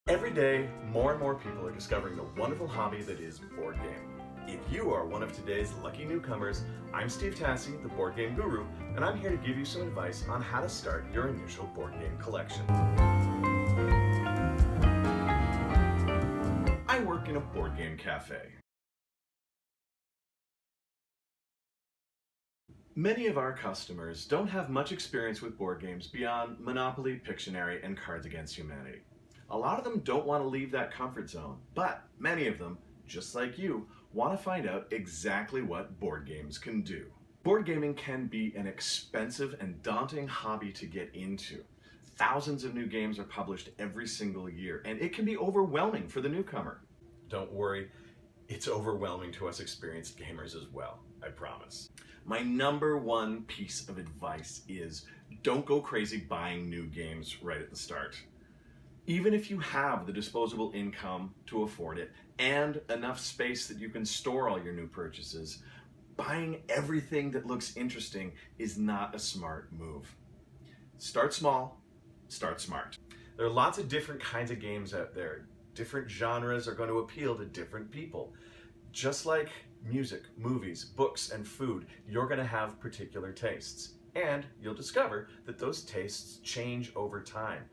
Every day, more and more people are discovering the wonderful hobby that is board game. If you are one of today's lucky newcomers, I'm Steve Tassi, the board game guru, and I'm here to give you some advice on how to start your initial board game collection. I work in a board game cafe. Many of our customers don't have much experience with board games beyond Monopoly, Pictionary, and Cards Against Humanity. A lot of them don't want to leave that comfort zone, but many of them, just like you, want to find out exactly what board games can do. Board gaming can be an expensive and daunting hobby to get into. Thousands of new games are published every single year, and it can be overwhelming for the newcomer. Don't worry, it's overwhelming to us experienced gamers as well, I promise. My number one piece of advice is don't go crazy buying new games right at the start. Even if you have the disposable income to afford it and enough space that you can store all your new purchases, buying everything that looks interesting is not a smart move. Start small, start smart. There are lots of different kinds of games out there. Different genres are going to appeal to different people. Just like music, movies, books, and food, you're going to have particular tastes. And you'll discover that those tastes change over time.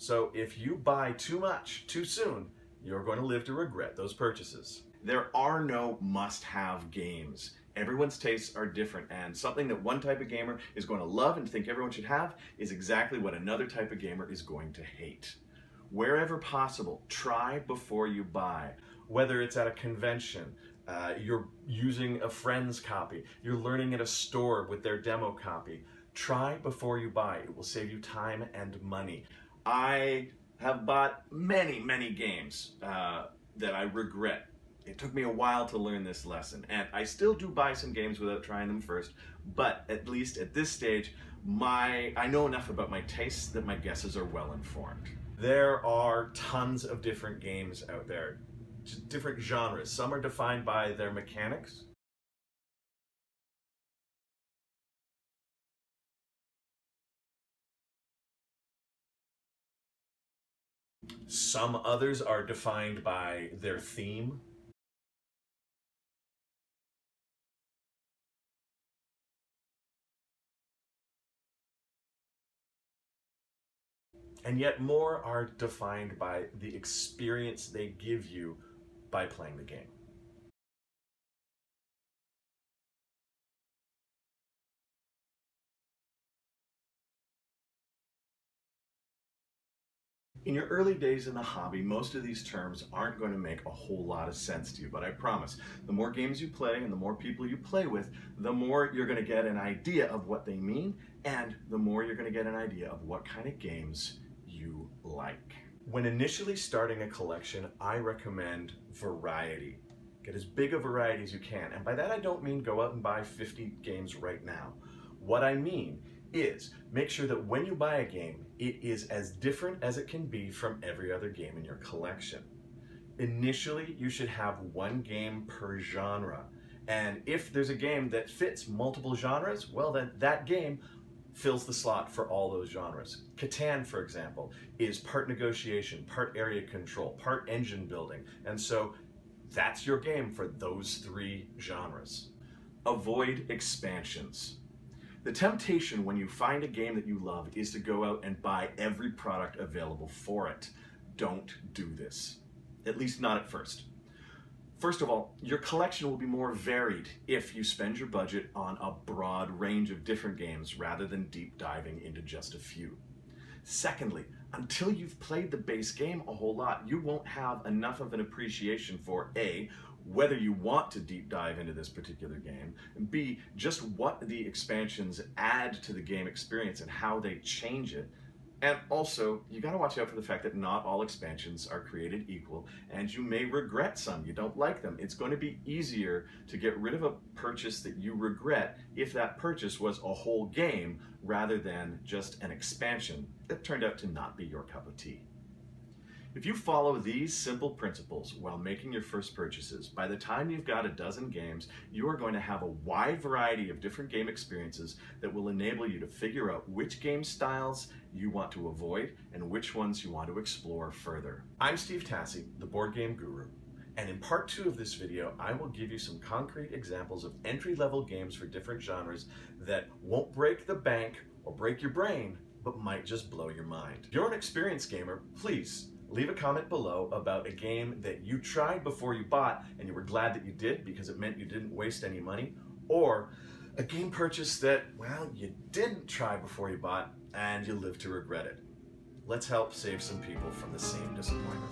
So if you buy too much too soon, you're going to live to regret those purchases. There are no must-have games. Everyone's tastes are different, and something that one type of gamer is going to love and think everyone should have is exactly what another type of gamer is going to hate. Wherever possible, try before you buy. Whether it's at a convention, you're using a friend's copy, you're learning at a store with their demo copy, try before you buy. It will save you time and money. I have bought many games that I regret. It took me a while to learn this lesson, and I still do buy some games without trying them first, but at least at this stage, I know enough about my tastes that my guesses are well informed. There are tons of different games out there, different genres. Some are defined by their mechanics. Some others are defined by their theme. And yet more are defined by the experience they give you by playing the game. In your early days in the hobby, most of these terms aren't going to make a whole lot of sense to you, but I promise, the more games you play and the more people you play with, the more you're going to get an idea of what they mean, and the more you're going to get an idea of what kind of games you like. When initially starting a collection, I recommend variety. Get as big a variety as you can, and by that I don't mean go out and buy 50 games right now. What I mean is make sure that when you buy a game, it is as different as it can be from every other game in your collection. Initially, you should have one game per genre, and if there's a game that fits multiple genres, well then that game fills the slot for all those genres. Catan, for example, is part negotiation, part area control, part engine building, and so that's your game for those three genres. Avoid expansions. The temptation when you find a game that you love is to go out and buy every product available for it. Don't do this, at least not at first. First of all, your collection will be more varied if you spend your budget on a broad range of different games rather than deep diving into just a few. Secondly, until you've played the base game a whole lot, you won't have enough of an appreciation for A, whether you want to deep dive into this particular game, and B, just what the expansions add to the game experience and how they change it. And also, you gotta watch out for the fact that not all expansions are created equal, and you may regret some. You don't like them. It's going to be easier to get rid of a purchase that you regret if that purchase was a whole game rather than just an expansion that turned out to not be your cup of tea. If you follow these simple principles while making your first purchases, by the time you've got a dozen games, you are going to have a wide variety of different game experiences that will enable you to figure out which game styles you want to avoid and which ones you want to explore further. I'm Steve Tassi, the Board Game Guru, and in part 2 of this video, I will give you some concrete examples of entry-level games for different genres that won't break the bank or break your brain, but might just blow your mind. If you're an experienced gamer, please leave a comment below about a game that you tried before you bought and you were glad that you did because it meant you didn't waste any money, or a game purchase that, well, you didn't try before you bought and you live to regret it. Let's help save some people from the same disappointment.